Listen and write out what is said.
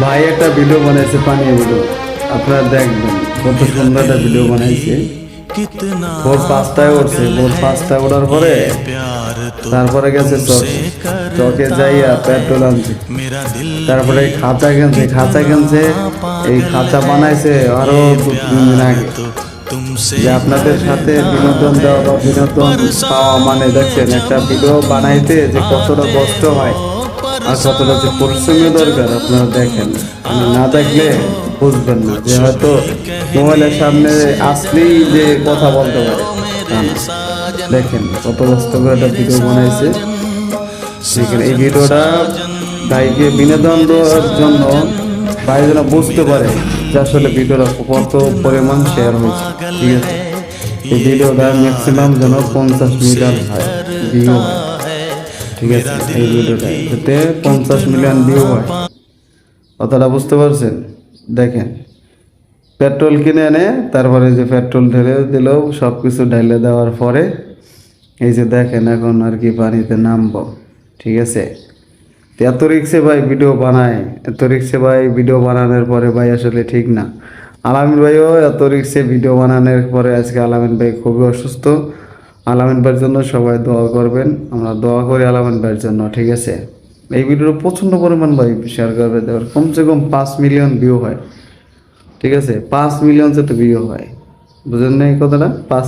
ভাই একটা ভিডিও বানাইছে, পানি ভিডিও, আপনারা দেখবেন কত সুন্দর একটা ভিডিও বানাইছে। ভোর 5টায় উঠছে, ভোর 5টায় ওঠার পরে তারপরে গেছে চকে, চকে যাইয়া পেট্রোল আনছে, তারপরে খাঁচা কিনছে। এই খাঁচা বানাইছে আরো 2-3 দিন আগে। যে আপনাদের সাথে বিনোদন দেওয়া বা বিনোদন পাওয়া মানে দেখছেন একটা ভিডিও বানাইতে যে কতটা কষ্ট হয় আর কতটা যে পরিশ্রমী দরকার, আপনারা দেখেন। মানে না দেখলে বুঝবেন না যে হয়তো মোবাইলের সামনে আসলেই যে কথা বলতে পারে তা না। দেখেন কত কষ্ট করে একটা ভিডিও বানাইছে। দেখেন এই ভিডিওটা ভাইকে বিনোদন দেওয়ার জন্য ভাই যেন বুঝতে পারে যে আসলে ভিডিওটা কত পরিমাণ শেয়ার হয়েছে। ঠিক আছে, এই ভিডিওটা ম্যাক্সিমাম যেন 50 মিলিয়ন হয় ভিউ হয়। ঠিক আছে, এই ভিডিওটা যাতে 50 মিলিয়ন ভিউ হয়, কথাটা বুঝতে পারছেন? দেখেন পেট্রোল কিনে এনে তারপরে যে পেট্রোল ঢেলে দিল, সব কিছু ঢেলে দেওয়ার পরে এই যে দেখেন এখন আর কি পানিতে নামবো। ঠিক আছে, তো এত রিক্সে ভাই ভিডিও বানায়, এত রিক্সে ভাই ভিডিও বানানোর পরে ভাই আসলে ঠিক না। আলামিন ভাইও এত রিক্সে ভিডিও বানানোর পরে আজকে আলামিন ভাই খুবই অসুস্থ। আলামিন ভাইয়ের জন্য সবাই দোয়া করবেন, আমরা দোয়া করি আলামিন ভাইয়ের জন্য। ঠিক আছে, এই ভিডিওটা প্রচণ্ড পরিমাণ ভাই শেয়ার করবে, দেওয়ার কমসে কম 5 মিলিয়ন ভিউ হয়। ঠিক আছে, 5 মিলিয়ন যাতে ভিউ হয়, বুঝেন না এই কথাটা? 5